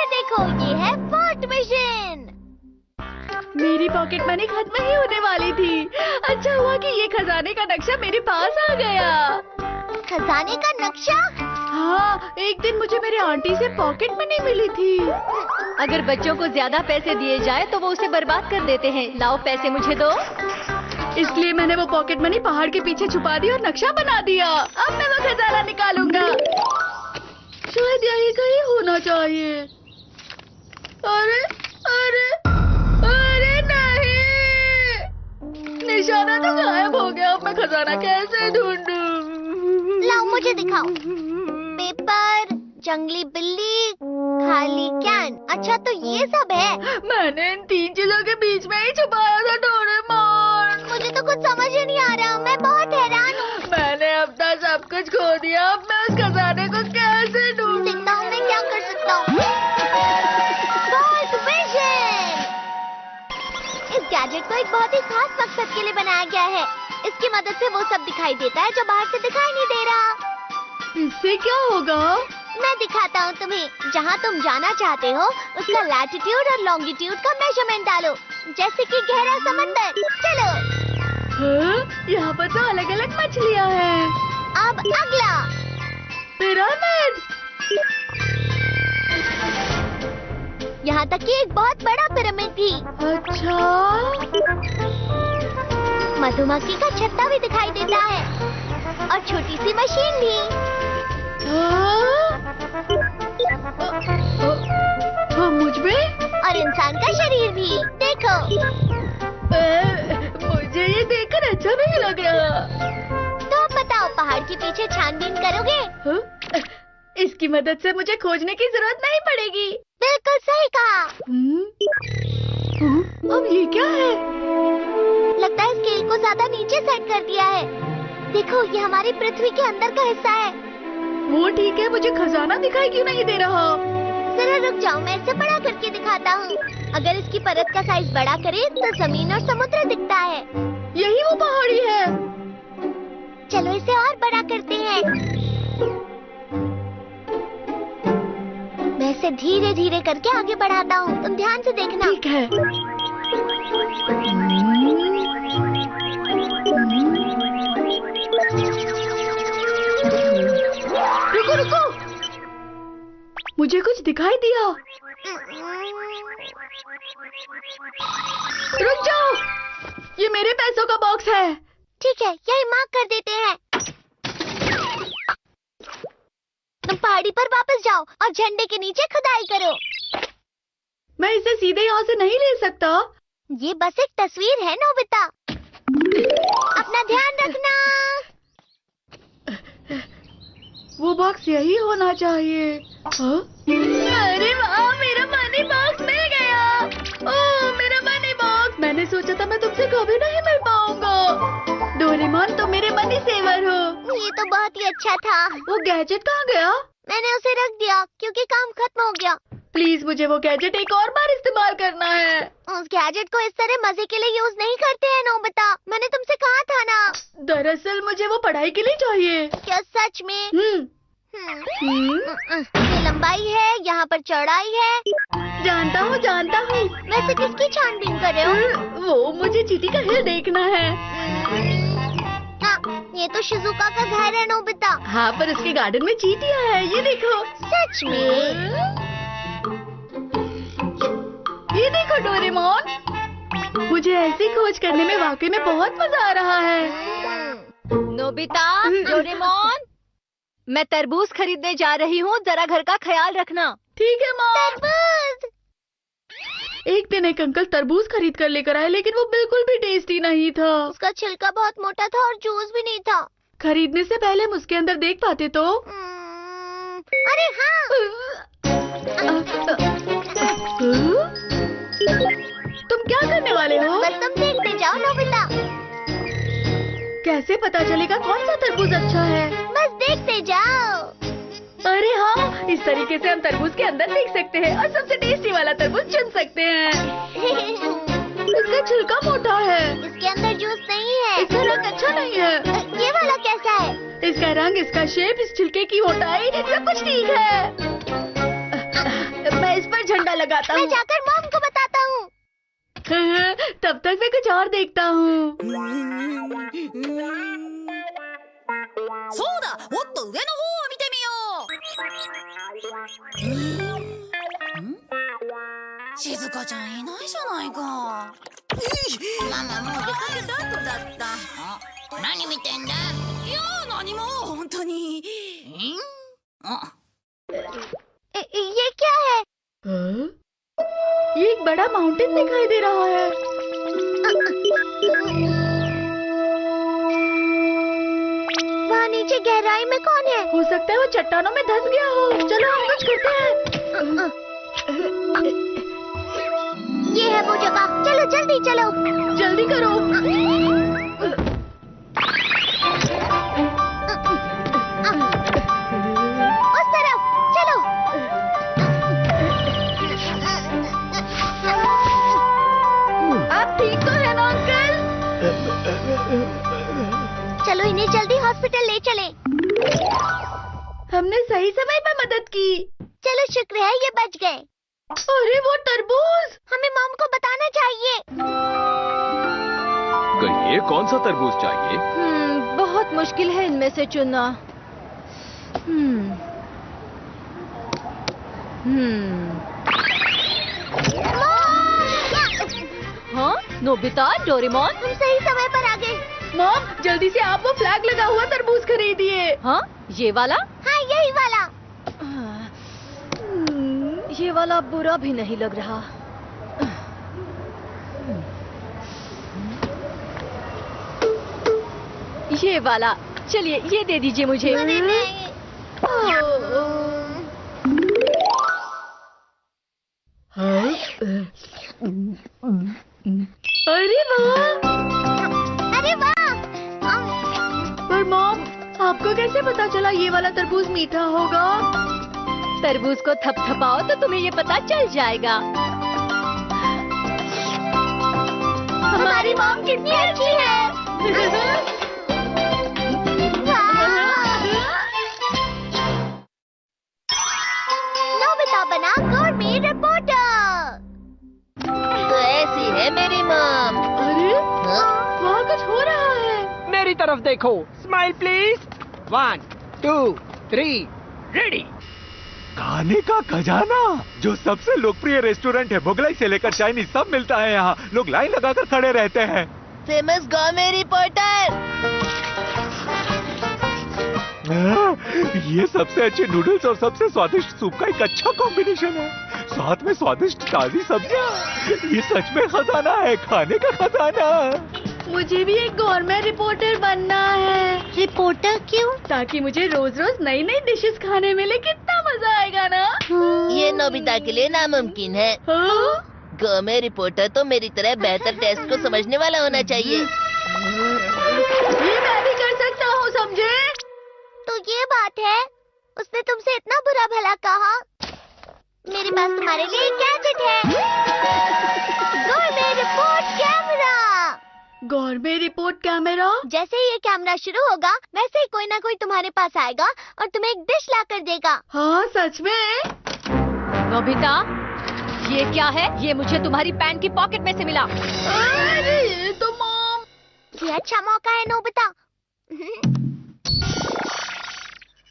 देखो, ये है वोट मशीन। मेरी पॉकेट मनी खत्म ही होने वाली थी। अच्छा हुआ कि ये खजाने का नक्शा मेरे पास आ गया। खजाने का नक्शा? हाँ, एक दिन मुझे मेरे आंटी से पॉकेट मनी मिली थी। अगर बच्चों को ज्यादा पैसे दिए जाए तो वो उसे बर्बाद कर देते हैं। लाओ पैसे मुझे दो। इसलिए मैंने वो पॉकेट मनी पहाड़ के पीछे छुपा दी और नक्शा बना दिया। अब मैं वो खजाना निकालूंगा। शायद यही कहीं होना चाहिए। अरे अरे अरे नहीं, निशाना तो गायब हो गया। अब मैं खजाना कैसे ढूंढूं? लाओ मुझे दिखाओ। पेपर, जंगली बिल्ली, खाली कैन। अच्छा तो ये सब है। मैंने इन 3 चीजों के बीच में ही छुपाया था डोरेमोन। मुझे तो कुछ समझ ही नहीं आ रहा। मैं बहुत हैरान हूँ। मैंने अपना सब कुछ खो दिया। अब मैं उस खजाने को कैसे ढूंढूं? देखता हूँ मैं क्या कर सकता हूँ। Vote machine! इस गैजेट को एक बहुत ही खास मकसद के लिए बनाया गया है। इसकी मदद से वो सब दिखाई देता है जो बाहर से दिखाई नहीं दे रहा। इससे क्या होगा? मैं दिखाता हूँ तुम्हें। जहाँ तुम जाना चाहते हो उसका लैटिट्यूड और लॉन्गिट्यूड का मेजरमेंट डालो, जैसे कि गहरा समंदर। चलो। यहाँ पर तो अलग अलग मछलियाँ हैं। अब अगला पिरामिड। यहाँ तक कि एक बहुत बड़ा पिरामिड भी। अच्छा, मधुमक्खी का छत्ता भी दिखाई देता है और छोटी सी मशीन भी। मुझ में और इंसान का शरीर भी। देखो। मुझे ये देखकर अच्छा नहीं लग रहा। तो अब बताओ, पहाड़ के पीछे छानबीन करोगे? इसकी मदद से मुझे खोजने की जरूरत नहीं पड़ेगी। बिल्कुल सही कहा। अब ये क्या है? लगता है स्केल को ज्यादा नीचे सेट कर दिया है। देखो, ये हमारी पृथ्वी के अंदर का हिस्सा है। वो ठीक है, मुझे खजाना दिखाई क्यों नहीं दे रहा? जरा रुक जाओ, मैं इसे बड़ा करके दिखाता हूँ। अगर इसकी परत का साइज बड़ा करे तो जमीन और समुद्र दिखता है। यही वो पहाड़ी है। चलो इसे और बड़ा करते हैं। मैं इसे धीरे धीरे करके आगे बढ़ाता हूँ। तुम ध्यान से देखना। ठीक है। रुको रुको, मुझे कुछ दिखाई दिया। रुक जाओ, ये मेरे पैसों का बॉक्स है। ठीक है, यही मार्क कर देते हैं। तुम पहाड़ी पर वापस जाओ और झंडे के नीचे खुदाई करो। मैं इसे सीधे यहाँ से नहीं ले सकता। ये बस एक तस्वीर है नोबिता। अपना ध्यान रखना। वो बॉक्स यही होना चाहिए। अरे वाह, मेरा मनी बॉक्स मिल गया। ओह, मेरा मनी बॉक्स। मैंने सोचा था मैं तुमसे कभी नहीं मिल पाऊंगा। डोरेमोन, तुम मेरे मनी सेवर हो। ये तो बहुत ही अच्छा था। वो गैजेट कहाँ गया? मैंने उसे रख दिया क्योंकि काम खत्म हो गया। प्लीज, मुझे वो गैजेट एक और बार इस्तेमाल करना है। उस गैजेट को इस तरह मजे के लिए यूज नहीं करते हैं नोबिता। मैंने तुमसे कहा था ना। दरअसल मुझे वो पढ़ाई के लिए चाहिए। क्या सच में? ये लंबाई है, यहाँ पर चौड़ाई है। जानता हूँ जानता हूँ। वैसे किसकी छानबीन कर रहे हो? वो मुझे चींटी का हिल देखना है। ये तो शिजुका का घर है नोबिता। हाँ, पर उसके गार्डन में चींटियाँ हैं। ये देखो। सच में? ये देखो डोरेमोन, मुझे ऐसी खोज करने में वाकई में बहुत मजा आ रहा है। नोबिता, डोरेमोन, मैं तरबूज खरीदने जा रही हूँ। जरा घर का ख्याल रखना। ठीक है माँ। तरबूज। एक दिन एक अंकल तरबूज खरीद कर लेकर आए, लेकिन वो बिल्कुल भी टेस्टी नहीं था। उसका छिलका बहुत मोटा था और जूस भी नहीं था। खरीदने से पहले हम उसके अंदर देख पाते तो। अरे हाँ। तुम क्या करने वाले हो? बस तुम देखते जाओ नोबिता। कैसे पता चलेगा कौन सा तरबूज अच्छा है? बस देखते जाओ। अरे हाँ, इस तरीके से हम तरबूज के अंदर देख सकते हैं और सबसे टेस्टी वाला तरबूज चुन सकते हैं। इसका छिलका मोटा है। इसके अंदर जूस नहीं है। इसका रंग अच्छा नहीं है। ये वाला कैसा है? इसका रंग, इसका शेप, इस छिलके की मोटाई, सब कुछ ठीक है। मैं इस पर लगाता मैं हूँ। जाकर मॉम को बताता हूँ। तब तक मैं कुछ और देखता हूँ। そうだ、もっと上の方を見てみよう。静香ちゃんいないじゃないか。ママもう出かけた後だった。何見てんだ？いや何も本当に。ये क्या है? हाँ? ये एक बड़ा माउंटेन दिखाई दे रहा है। वहाँ नीचे गहराई में कौन है? हो सकता है वो चट्टानों में धंस गया हो। चलो हम कुछ करते हैं। ये है वो जगह। चलो जल्दी चलो। जल्दी करो। उस तरफ चलो। आप ठीक तो है ना अंकल? चलो इन्हें जल्दी हॉस्पिटल ले चलें। हमने सही समय पर मदद की। चलो शुक्र है ये बच गए। अरे वो तरबूज! हमें मॉम को बताना चाहिए। कहिए कौन सा तरबूज चाहिए? बहुत मुश्किल है इनमें से चुनना। हाँ, नोबिता, डोरेमोन। हम सही समय पर आ गए। मॉम, जल्दी से आप वो फ्लैग लगा हुआ तरबूज खरीदिए। हाँ, ये वाला? हाँ यही वाला। ये वाला बुरा भी नहीं लग रहा। ये वाला, चलिए ये दे दीजिए मुझे। अरे नहीं। अरे वाह! अरे वाह! पर मॉम, आपको कैसे पता चला ये वाला तरबूज मीठा होगा? तरबूज को थपथपाओ तो तुम्हें ये पता चल जाएगा। हमारी मॉम कितनी अच्छी है। नोबिता बना गोरमेट रिपोर्टर। तो ऐसी है मेरी मॉम। अरे वहाँ कुछ हो रहा है। मेरी तरफ देखो। Smile please. 1 2 3 रेडी। खाने का खजाना, जो सबसे लोकप्रिय रेस्टोरेंट है, मुगलाई से लेकर चाइनीज सब मिलता है यहाँ। लोग लाइन लगाकर खड़े रहते हैं। Famous gourmet reporter. ये सबसे अच्छे नूडल्स और सबसे स्वादिष्ट सूप का एक अच्छा कॉम्बिनेशन है। साथ में स्वादिष्ट ताजी सब्जियाँ। ये सच में खजाना है, खाने का खजाना। मुझे भी एक गोरमेट रिपोर्टर बनना है। रिपोर्टर क्यों? ताकि मुझे रोज रोज नई नई डिशेस खाने मिले। कितना मजा आएगा ना? ये नोबिता के लिए नामुमकिन है। हाँ? गोरमेट रिपोर्टर तो मेरी तरह बेहतर टेस्ट को समझने वाला होना चाहिए। ये मैं भी कर सकता हूँ, समझे? तो ये बात है, उसने तुमसे इतना बुरा भला कहा। मेरे पास तुम्हारे लिए एक गैजेट है। Gourmet report camera. Gourmet report camera? जैसे ही ये कैमरा शुरू होगा, वैसे ही कोई ना कोई तुम्हारे पास आएगा और तुम्हें एक डिश ला कर देगा। हाँ सच में? नोबिता, ये क्या है? ये मुझे तुम्हारी पैंट की पॉकेट में से मिला। अरे ये तो मॉम। ये अच्छा मौका है नोबिता।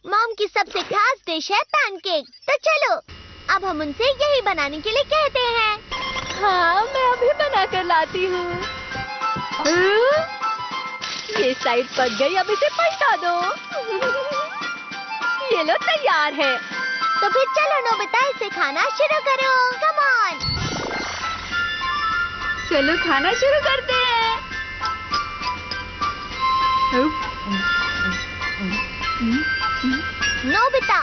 मॉम की सबसे खास डिश है पैनकेक। तो चलो, अब हम उनसे यही बनाने के लिए कहते हैं। हाँ, मैं अभी बना कर लाती हूँ। ये साइड पक गई, अब इसे पलटा दो। ये लो, तैयार है। तो फिर चलो नोबिता, इसे खाना शुरू करो। Come on. चलो खाना शुरू करते हैं। नोबिता,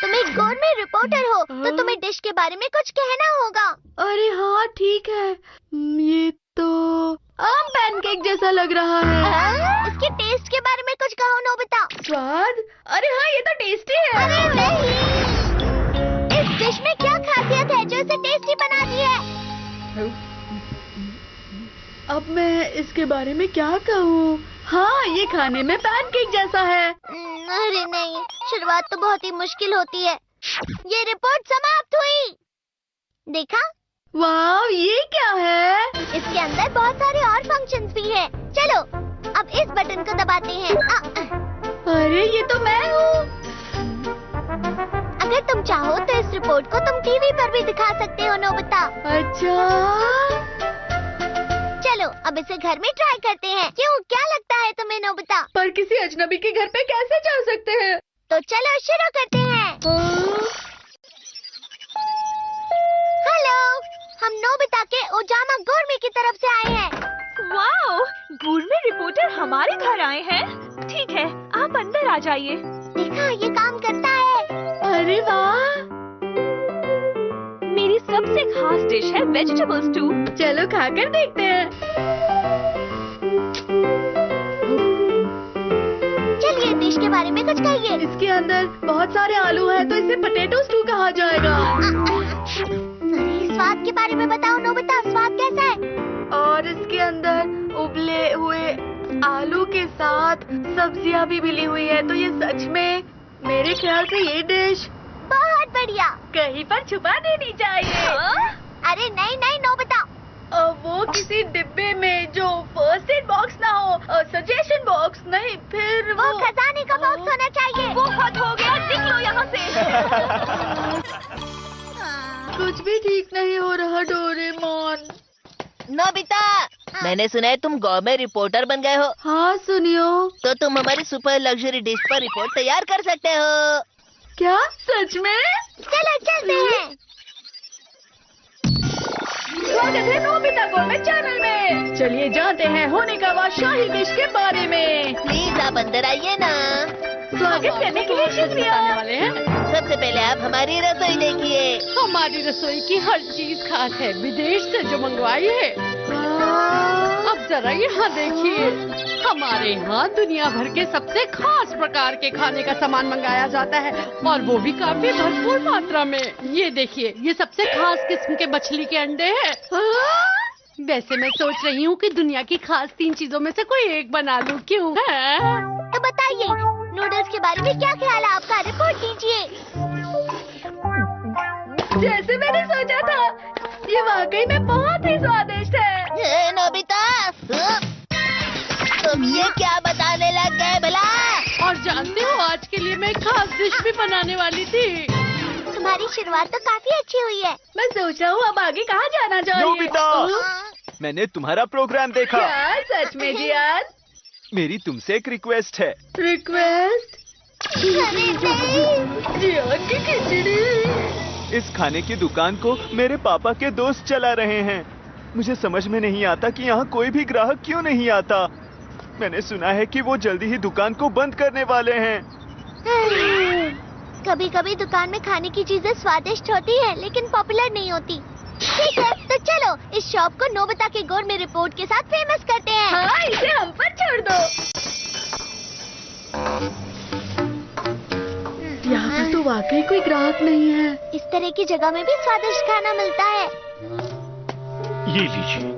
तुम एक गोरमेट रिपोर्टर हो, तो तुम्हें डिश के बारे में कुछ कहना होगा। अरे हाँ ठीक है। ये तो आम पैनकेक जैसा लग रहा है। इसके टेस्ट के बारे में कुछ कहो नोबिता। स्वाद? अरे हाँ, ये तो टेस्टी है। अरे नहीं, इस डिश में क्या खासियत है जो इसे टेस्टी बनाती है? अब मैं इसके बारे में क्या कहूँ? हाँ, ये खाने में पैनकेक जैसा है। अरे नहीं, शुरुआत तो बहुत ही मुश्किल होती है। ये रिपोर्ट समाप्त हुई। देखा? वाह, ये क्या है? इसके अंदर बहुत सारे और फंक्शंस भी हैं। चलो अब इस बटन को दबाते हैं। अरे ये तो मैं हूँ। अगर तुम चाहो तो इस रिपोर्ट को तुम टीवी पर भी दिखा सकते हो नोबिता। अच्छा, चलो अब इसे घर में ट्राई करते हैं। क्यों, क्या लगता है तुम्हें नोबिता? पर किसी अजनबी के घर पे कैसे जा सकते हैं? तो चलो शुरू करते हैं। हेलो, हम नोबिता के ओजामा गोरमे की तरफ से आए हैं। वाओ, गुरमे रिपोर्टर हमारे घर आए हैं। ठीक है, आप अंदर आ जाइए। देखा, ये काम करता है। अरे वाह, मेरी सबसे खास डिश है वेजिटेबल स्टू। चलो खाकर देखते हैं। चलिए डिश के बारे में कुछ कहिए। इसके अंदर बहुत सारे आलू हैं, तो इसे पोटैटो स्टू कहा जाएगा। अरे स्वाद के बारे में बताओ नोबिता, स्वाद कैसा है? और इसके अंदर उबले हुए आलू के साथ सब्जियां भी मिली हुई है, तो ये सच में मेरे ख्याल से ये डिश बहुत बढ़िया। कहीं पर छुपा देनी चाहिए। अरे नहीं नहीं नोबिता, वो किसी डिब्बे में जो फर्स्ट एड बॉक्स ना हो, सजेशन बॉक्स नहीं, फिर वो खजाने का बॉक्स होना चाहिए। वो हद हो गया, निकलो यहाँ से। कुछ भी ठीक नहीं हो रहा डोरेमोन। नोबिता, मैंने सुना है तुम गवर्नमेंट रिपोर्टर बन गए हो, हाँ सुनियो। तो तुम हमारी सुपर लग्जरी डिश पर रिपोर्ट तैयार कर सकते हो। क्या सच में? चलो चलते हैं। स्वागत है नोबिता गोरमेट चैनल में। चलिए जानते हैं होने का वह शाही डिश के बारे में। प्लीज आप अंदर आइए ना। स्वागत करने के लिए शुक्रिया। वाले हैं। सबसे पहले आप हमारी रसोई देखिए। हमारी रसोई की हर चीज खास है, विदेश से जो मंगवाई है। अब जरा यहाँ देखिए, हमारे यहाँ दुनिया भर के सबसे खास प्रकार के खाने का सामान मंगाया जाता है, और वो भी काफी भरपूर मात्रा में। ये देखिए, ये सबसे खास किस्म के मछली के अंडे हैं। वैसे मैं सोच रही हूँ कि दुनिया की खास 3 चीजों में से कोई एक बना लूँ, क्यों? तो बताइए, नूडल्स के बारे में क्या ख्याल है आपका? रिपोर्ट कीजिए। जैसे मैंने सोचा था, ये वाकई में बहुत ही स्वादिष्ट है। नोबिता, तुम ये क्या बताने लग गए भला? और जानते हो, आज के लिए मैं एक खास डिश भी बनाने वाली थी। तुम्हारी शुरुआत तो काफी अच्छी हुई है। मैं सोच रहा हूँ अब आगे कहाँ जाना चाहिए। नोबिता, मैंने तुम्हारा प्रोग्राम देखा। क्या सच में जियान? मेरी तुमसे एक रिक्वेस्ट है। रिक्वेस्ट? अरे नहीं। जियान की खिचड़ी। इस खाने की दुकान को मेरे पापा के दोस्त चला रहे हैं। मुझे समझ में नहीं आता कि यहाँ कोई भी ग्राहक क्यों नहीं आता। मैंने सुना है कि वो जल्दी ही दुकान को बंद करने वाले हैं। कभी कभी दुकान में खाने की चीजें स्वादिष्ट होती है, लेकिन पॉपुलर नहीं होती। ठीक है, तो चलो इस शॉप को नोबिता के गोरमे रिपोर्ट के साथ फेमस करते हैं। हाँ, इसे हम पर छोड़ दो। यहाँ पर तो वाकई कोई ग्राहक नहीं है। इस तरह की जगह में भी स्वादिष्ट खाना मिलता है। ये लीजिए।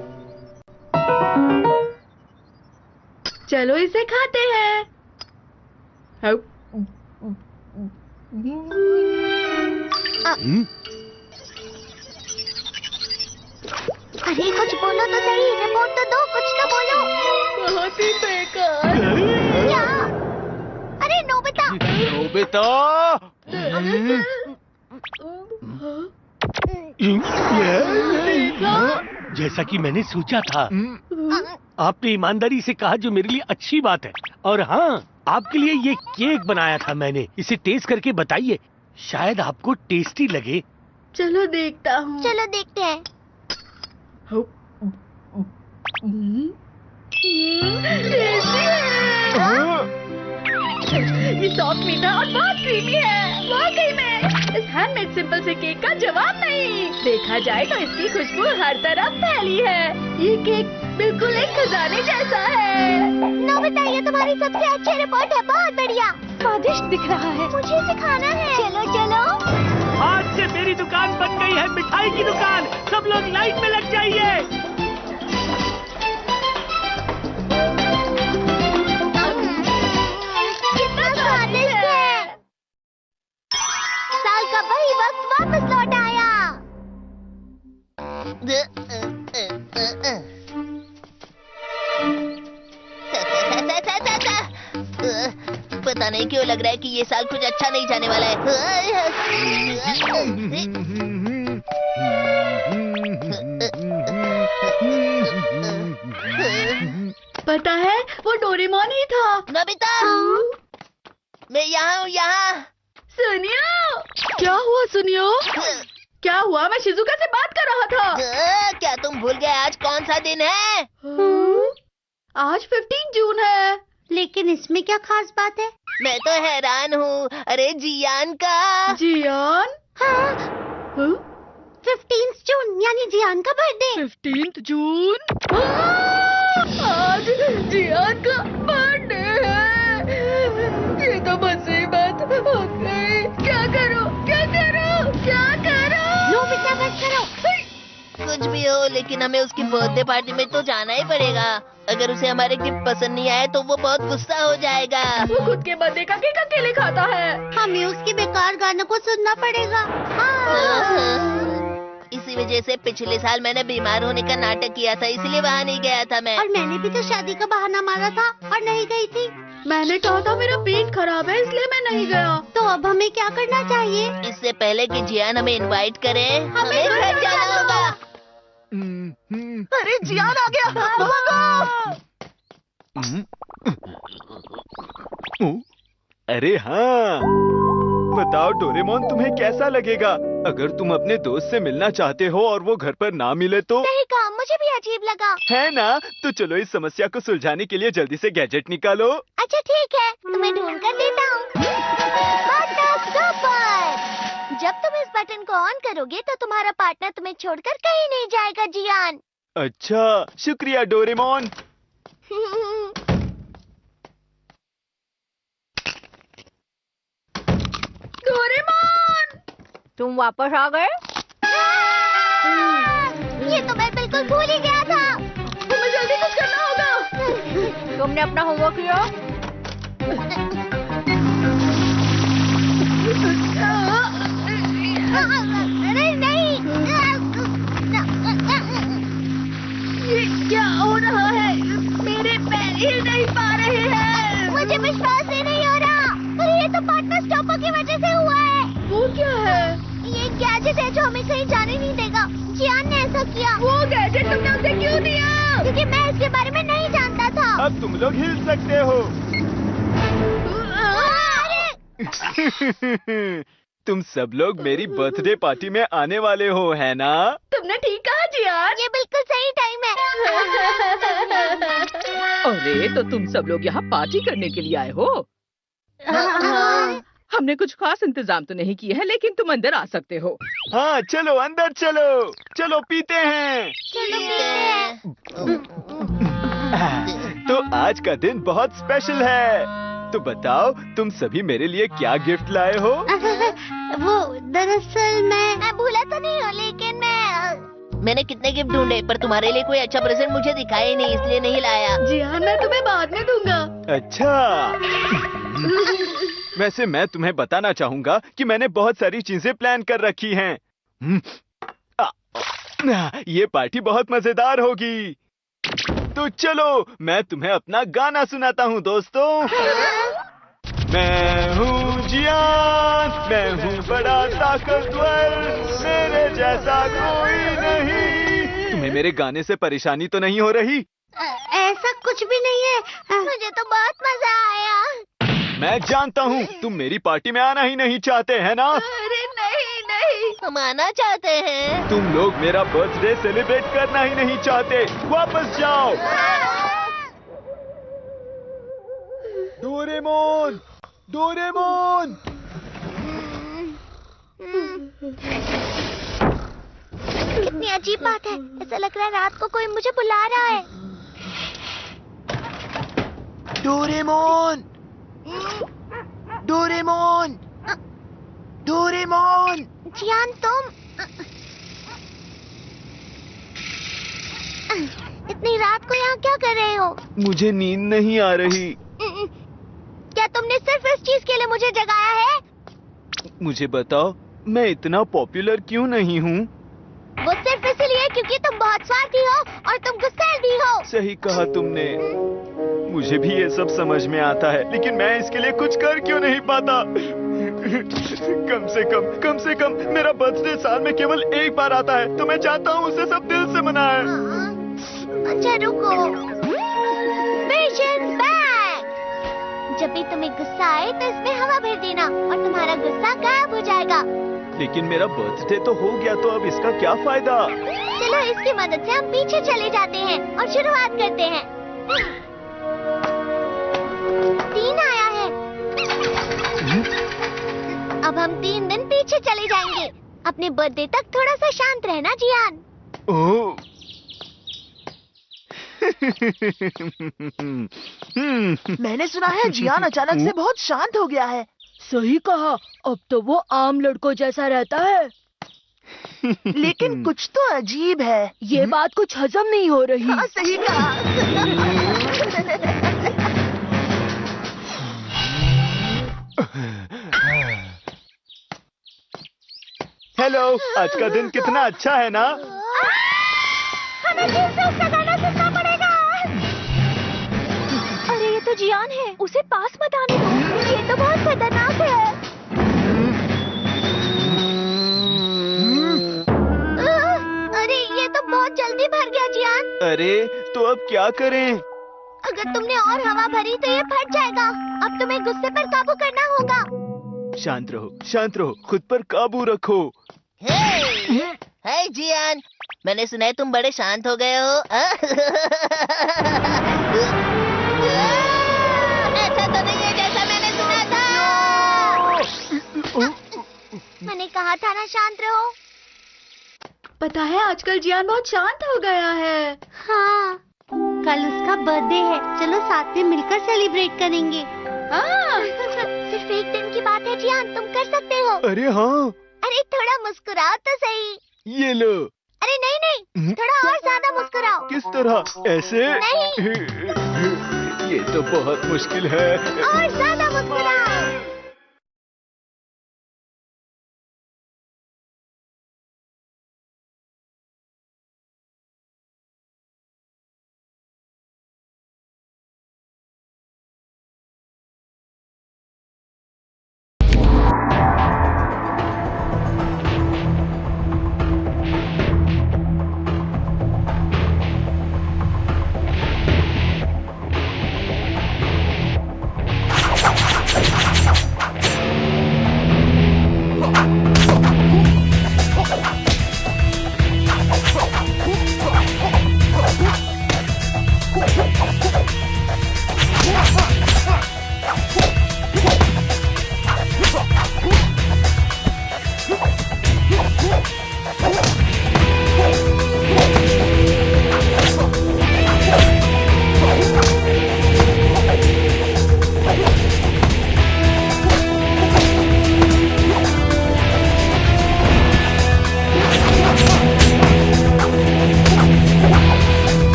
चलो इसे खाते हैं। अरे कुछ बोलो तो सही, रिपोर्ट तो दो, कुछ तो बोलो। बहुत ही बेकार। क्या? अरे नोबिता। नोबिता, जैसा कि मैंने सोचा था, आपने ईमानदारी से कहा, जो मेरे लिए अच्छी बात है। और हाँ, आपके लिए ये केक बनाया था मैंने। इसे टेस्ट करके बताइए, शायद आपको टेस्टी लगे। चलो देखता हूँ। चलो देखते हैं। ये सॉफ्ट, मीठा और बहुत क्रीमी है। वाकई में इस हैंडमेड सिंपल से केक का जवाब नहीं। देखा जाए तो इसकी खुशबू हर तरफ फैली है। ये केक बिल्कुल एक खजाने जैसा है। नोबिता, ये तुम्हारी सबसे अच्छी रिपोर्ट है, बहुत बढ़िया। स्वादिष्ट दिख रहा है। मुझे इसे खाना है। चलो चलो। आज से मेरी दुकान बन गई है, मिठाई की दुकान। सब लोग लाइन में लग जाइए। कितना स्वादिष्ट है। साल का वही वक्त वापस लौट आया। मुझे क्यों लग रहा है कि ये साल कुछ अच्छा नहीं जाने वाला है। पता है वो डोरेमोन ही था। नोबिता, मैं यहाँ हूँ, यहाँ। सुनियो, क्या हुआ सुनियो? क्या हुआ? मैं शिजुका से बात कर रहा था। क्या तुम भूल गए आज कौन सा दिन है? आज 15 जून है। लेकिन इसमें क्या खास बात है? मैं तो हैरान हूँ। अरे जियान का। जियान? हाँ, हाँ? 15 जून यानी जियान का बर्थडे। 15 जून? आज जियान का बर्थडे है। ये तो मुसीबत हो गई। क्या करो, क्या करो, क्या करो? नोबिता बस करो। कुछ भी हो, लेकिन हमें उसकी बर्थडे पार्टी में तो जाना ही पड़ेगा। अगर उसे हमारे गिफ्ट पसंद नहीं आए तो वो बहुत गुस्सा हो जाएगा। वो खुद के बर्थडे का केक अकेले खाता है। हमें उसके बेकार गानों को सुनना पड़ेगा। इसी वजह से पिछले साल मैंने बीमार होने का नाटक किया था, इसलिए वहाँ नहीं गया था मैं। और मैंने भी तो शादी का बहाना मारा था और नहीं गई थी। मैंने कहा था मेरा पेट खराब है इसलिए मैं नहीं गया। तो अब हमें क्या करना चाहिए? इससे पहले कि जियान हमें इनवाइट करे, हमें घर जाना होगा। अरे जियान आ गया। अरे हाँ, बताओ डोरेमोन, तुम्हें कैसा लगेगा अगर तुम अपने दोस्त से मिलना चाहते हो और वो घर पर ना मिले तो? सही कहा, मुझे भी अजीब लगा। है ना? तो चलो इस समस्या को सुलझाने के लिए जल्दी से गैजेट निकालो। अच्छा ठीक है, तुम्हें ढूंढ कर देता हूँ। Button super. जब तुम इस बटन को ऑन करोगे तो तुम्हारा पार्टनर तुम्हें छोड़कर कहीं नहीं जाएगा जियान। अच्छा, शुक्रिया डोरेमोन। डोरेमोन, तुम वापस आ गए? ये तो मैं बिल्कुल भूल ही गया था। तुम्हें जल्दी कुछ करना होगा। तुमने अपना होमवर्क किया? अरे नहीं। ये क्या हो रहा है? मेरे पैर हिल नहीं पा रहे हैं। मुझे विश्वास ही नहीं हो रहा। अरे ये तो पार्टनर स्टॉपर की वजह से हुआ है। वो क्या है? ये गैजेट है जो हमें कहीं जाने नहीं देगा। जियान ने ऐसा किया। वो गैजेट तुमने उसे क्यों दिया? क्योंकि मैं इसके बारे में नहीं जानता था। अब तुम लोग हिल सकते हो। अरे तुम सब लोग मेरी बर्थडे पार्टी में आने वाले हो, है ना? तुमने ठीक कहा जियान। ये बिल्कुल सही टाइम है। अरे तो तुम सब लोग यहाँ पार्टी करने के लिए आए हो? हमने कुछ खास इंतजाम तो नहीं किए हैं, लेकिन तुम अंदर आ सकते हो। हाँ चलो अंदर चलो। चलो पीते हैं। चलो पीते हैं। तो आज का दिन बहुत स्पेशल है। तो बताओ तुम सभी मेरे लिए क्या गिफ्ट लाए हो? वो दरअसल मैं भूला तो नहीं हूँ, लेकिन मैंने कितने गिफ्ट ढूंढे पर तुम्हारे लिए कोई अच्छा प्रेजेंट मुझे दिखाया ही नहीं, इसलिए नहीं लाया। जियान, मैं तुम्हें बाद में दूंगा। अच्छा। वैसे मैं तुम्हें बताना चाहूँगा कि मैंने बहुत सारी चीजें प्लान कर रखी हैं। ये पार्टी बहुत मजेदार होगी। तो चलो मैं तुम्हें अपना गाना सुनाता हूँ दोस्तों। मैं हूँ जियान, मैं हूँ बड़ा ताकतवर, मेरे जैसा कोई नहीं। तुम्हें मेरे गाने से परेशानी तो नहीं हो रही? ऐसा कुछ भी नहीं है। मुझे तो बहुत मजा आया। मैं जानता हूँ तुम मेरी पार्टी में आना ही नहीं चाहते, है ना? अरे नहीं नहीं, हम आना चाहते हैं। तुम लोग मेरा बर्थडे सेलिब्रेट करना ही नहीं चाहते। वापस जाओ। Doraemon, Doraemon. कितनी अजीब बात है। ऐसा लग रहा है रात को कोई मुझे बुला रहा है। Doraemon, Doraemon, Doraemon. जियान तुम इतनी रात को यहाँ क्या कर रहे हो? मुझे नींद नहीं आ रही। क्या तुमने सिर्फ इस चीज के लिए मुझे जगाया है? मुझे बताओ मैं इतना पॉपुलर क्यों नहीं हूँ? वो सिर्फ इसलिए क्योंकि तुम बहुत स्वार्थी हो और तुम गुस्सैल भी हो। सही कहा तुमने। मुझे भी ये सब समझ में आता है, लेकिन मैं इसके लिए कुछ कर क्यों नहीं पाता? कम से कम मेरा बर्थडे साल में केवल एक बार आता है, तो मैं चाहता हूँ उसे सब दिल से मनाएं। अच्छा रुको, पेशेंस बैक। जब भी तुम्हें गुस्सा आए तो इसमें हवा भर देना और तुम्हारा गुस्सा गायब हो जाएगा। लेकिन मेरा बर्थडे तो हो गया, तो अब इसका क्या फायदा? चलो इसकी मदद से हम पीछे चले जाते हैं और शुरुआत करते हैं। 3 आया है। अब हम 3 दिन पीछे चले जाएंगे। अपने बर्थडे तक थोड़ा सा शांत रहना जियान। ओह। मैंने सुना है जियान अचानक से बहुत शांत हो गया है। सही कहा, अब तो वो आम लड़कों जैसा रहता है। लेकिन कुछ तो अजीब है। ये बात कुछ हजम नहीं हो रही। हाँ, सही कहा। हेलो, आज का दिन कितना अच्छा है ना? हमें फिर से उसका गाना सुनना पड़ेगा। अरे ये तो जियान है, उसे पास मत आने दो। ये तो बहुत खतरनाक है। अरे ये तो बहुत जल्दी भर गया जियान। अरे तो अब क्या करें? अगर तुमने और हवा भरी तो ये फट जाएगा। अब तुम्हें गुस्से पर काबू करना होगा। शांत रहो, खुद पर काबू रखो। हाय जियान, मैंने सुना है तुम बड़े शांत हो गए हो। ऐसा तो नहीं है जैसा मैंने सुना था। मैंने कहा था ना शांत रहो। पता है आजकल जियान बहुत शांत हो गया है। हाँ, कल उसका बर्थडे है। चलो साथ में मिलकर सेलिब्रेट करेंगे। हाँ। सिर्फ एक दिन की बात है जियान, तुम कर सकते हो। अरे हाँ। अरे थोड़ा मुस्कुराओ तो सही। ये लो। अरे नहीं, थोड़ा और ज्यादा मुस्कुराओ। किस तरह? ऐसे? नहीं। ये तो बहुत मुश्किल है। और ज्यादा मुस्कुराओ।